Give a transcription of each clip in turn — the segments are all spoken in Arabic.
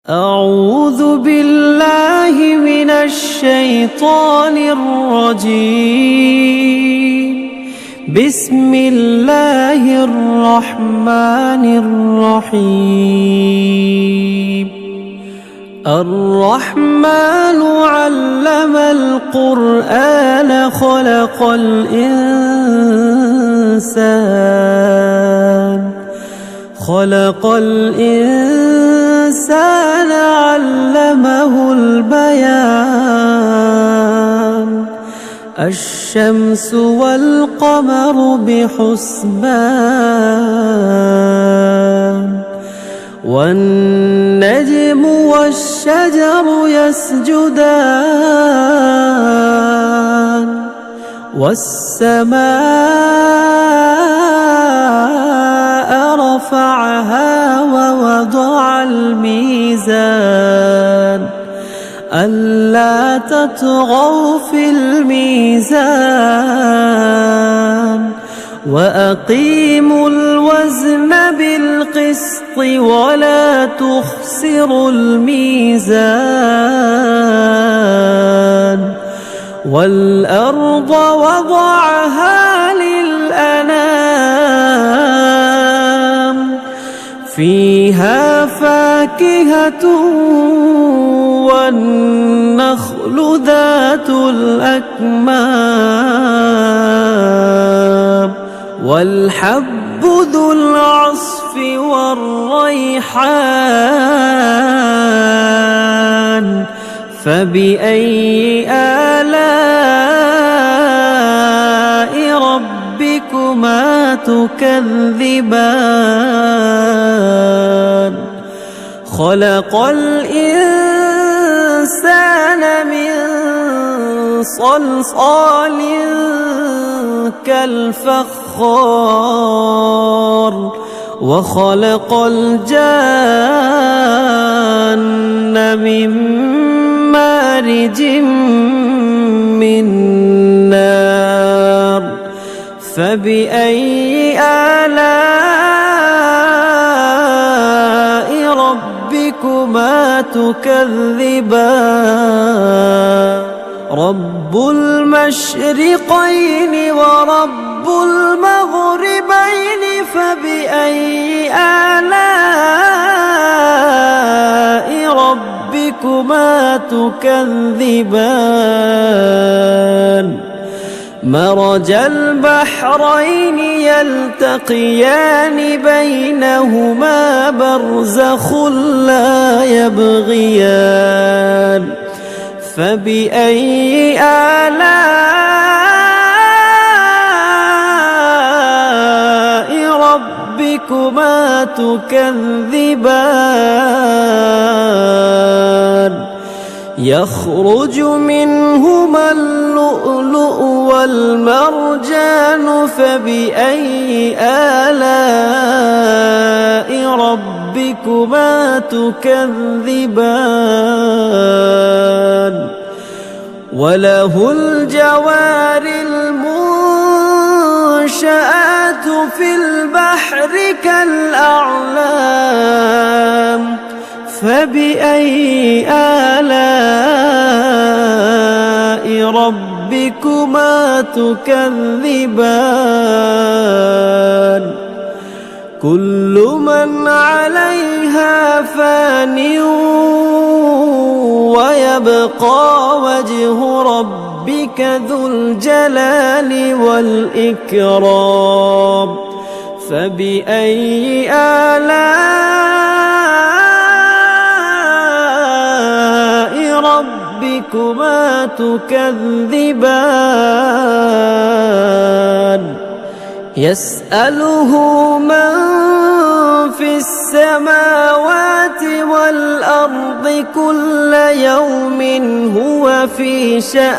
أعوذ بالله من الشيطان الرجيم. بسم الله الرحمن الرحيم. الرحمن علم القرآن خلق الإنسان علمه البيان. الشمس والقمر بحسبان والنجم والشجر يسجدان والسماء رفعها ووضع الميزان ألا تطغوا في الميزان وأقيموا الوزن بالقسط ولا تخسروا الميزان والأرض وضعها للأنام فيها فاكهة والنخل ذات الأكمام والحب ذو العصف والريحان فبأي آلاء ربكما تكذبان خلق الإنسان من صلصال كالفخار وخلق الجان من مارج من نار فبأي آلاء ربكما تكذبان رب المشرقين ورب المغربين فبأي آلاء ربكما تكذبان مرج البحرين يلتقيان بينهما برزخ لا يبغيان فبأي آلاء ربكما تكذبان يخرج منهما اللؤلؤ والمرجان فبأي آلاء ربكما تكذبان وله الجوار المنشآت في البحر كالأعلام فبأي آلاء ربكما تكذبان كل من عليها فان ويبقى وجه ربك ذو الجلال والإكرام فبأي آلاء ربكما تكذبان يسأله من في السماوات والأرض كل يوم هو في شأن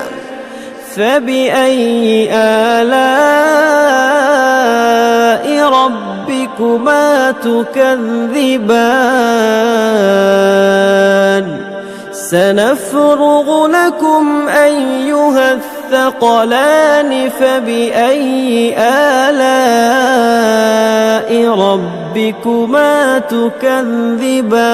فبأي آلاء ربكما تكذبان سنفرغ لكم أيها الثقلان فبأي آلاء ربكما تكذبان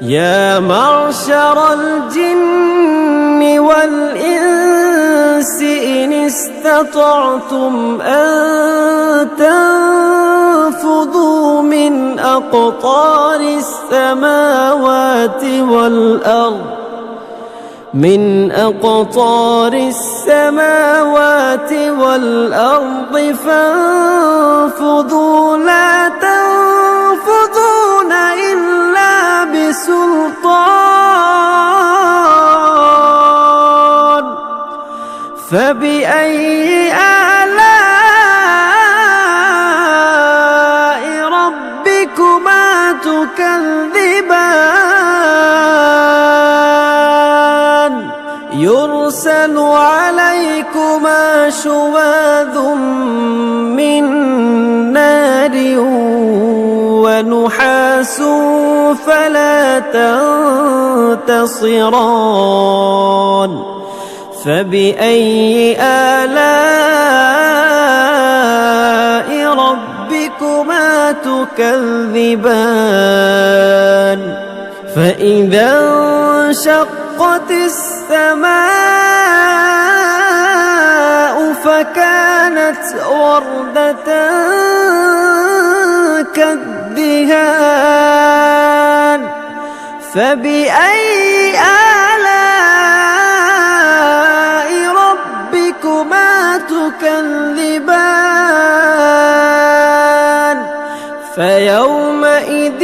يا معشر الجن والإنس إن استطعتم أن تنفذوا من أقطار السماوات والأرض فانفذوا لا تنفذون إلا بسلطان فبأي آلاء ربكما تكذبان يرسل عليكما شواظ من نار ونحاس فلا تنتصران فبأي آلاء ربكما تكذبان فإذا انشقت السماء فكانت وردة كالدهان فبأي آلاء ربكما تكذبان فيومئذ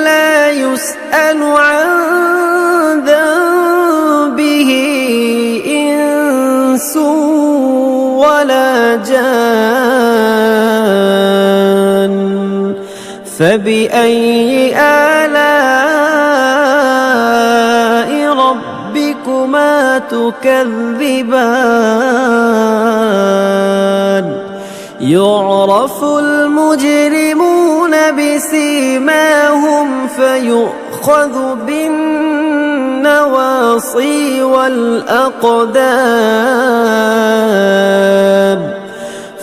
لا يسأل عن ذنبه إنس ولا جان فبأي آلاء ربكما تكذبان يعرف المجرمون بسيماهم فيؤخذ بالنواصي والأقدام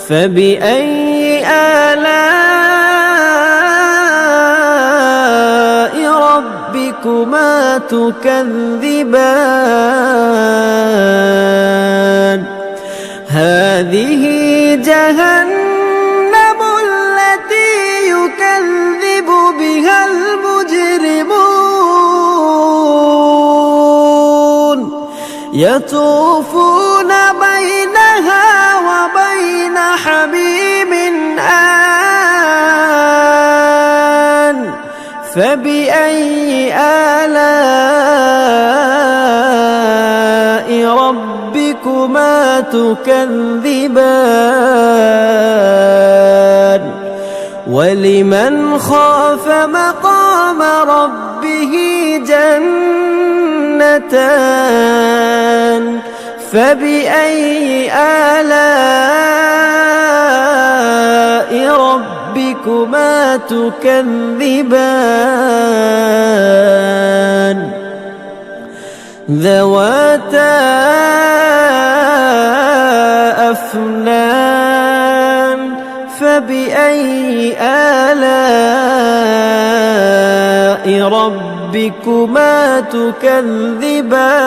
فبأي آلاء ربكما تكذبان هذه جهنم التي يكذب بها المجرمون يطوفون بينها وبين حميم آن فبأي آلاء ربكما تكذبان ولمن خاف مقام ربه جنتان فبأي آلاء ربكما تكذبان ذواتا أفنان فبأي آلاء ربكما تكذبان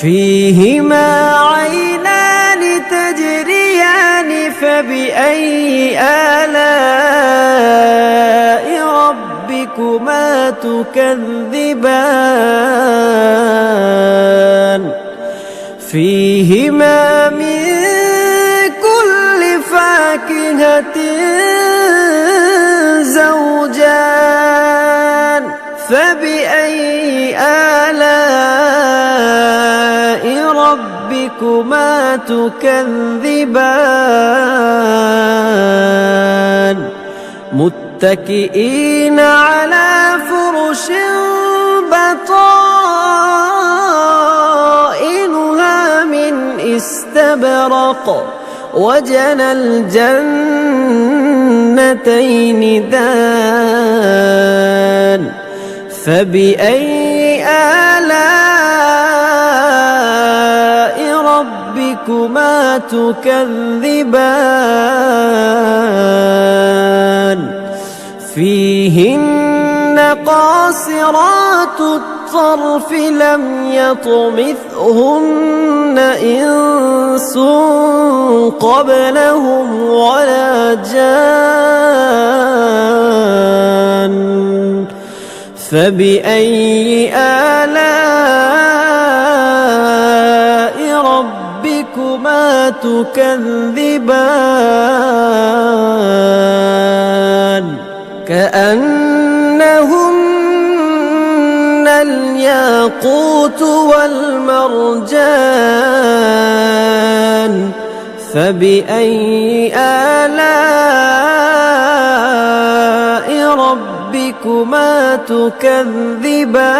فيهما عينان تجريان فبأي آلاء ربكما تكذبان فيهما من كل فاكهة زوجان فبأي آلاء ربكما تكذبان متكئين على فرش بطائنها من استبرق وجنى الجنتين دان فبأي آلاء ربكما تكذبان فيهن قاصرات الطرف لم يطمثهن إنس قبلهم ولا جان فبأي آلاء ربكما تكذبان كأنهن الياقوت والمرجان فبأي آلاء ربكما تكذبان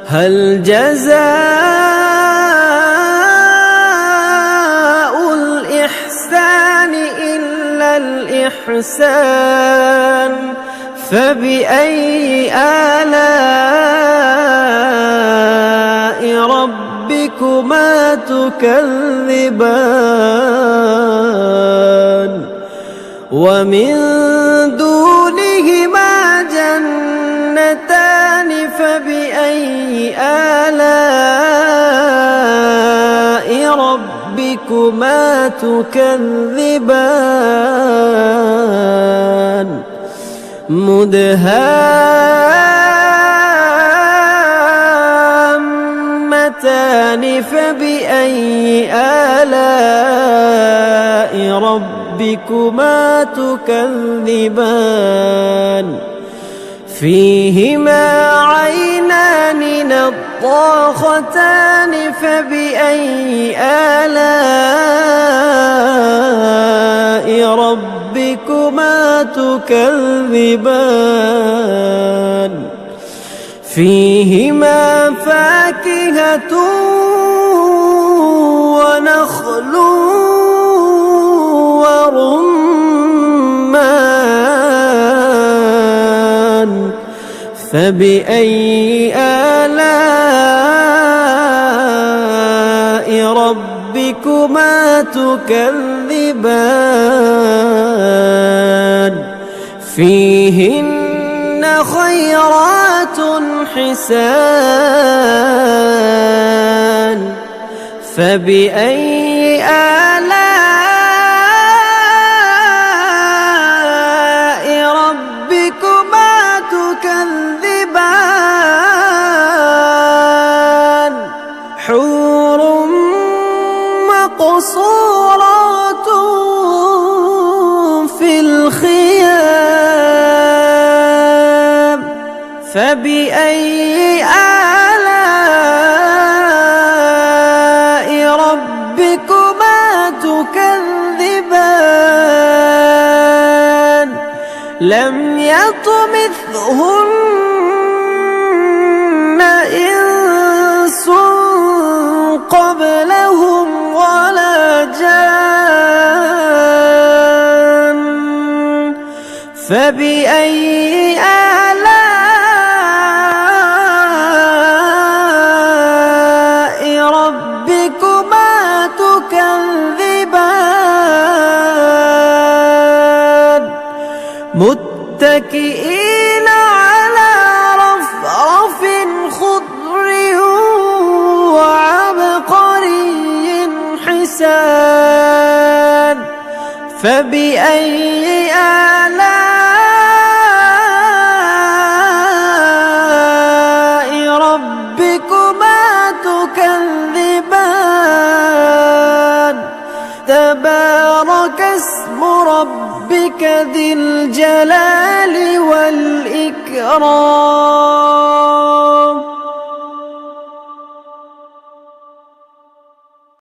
هل جزاء الإحسان إلا الإحسان فبأي آلاء ربكما تكذبان ومن دونهما جنتان فبأي آلاء ربكما تكذبان مدهامتان فبأي آلاء ربكما تكذبان فيهما عينان نضاختان فبأي آلاء ربكما تكذبان فيهما فاكهة ونخل ورمان فبأي آلاء ربكما تكذبان فيهن خيرات حسان فبأي آلاء ربكما تكذبان حور مقصورات في الخيام فبأي آلاء ربكما تكذبان لم يطمثهن إنس قبلهم ولا جان فبأي آلاء ربكما تكذبان متكئين على رفرف خضر وعبقري حسان فبأي آلاء ربكما تكذبان تبارك اسم ربك ذي الجلال والإكرام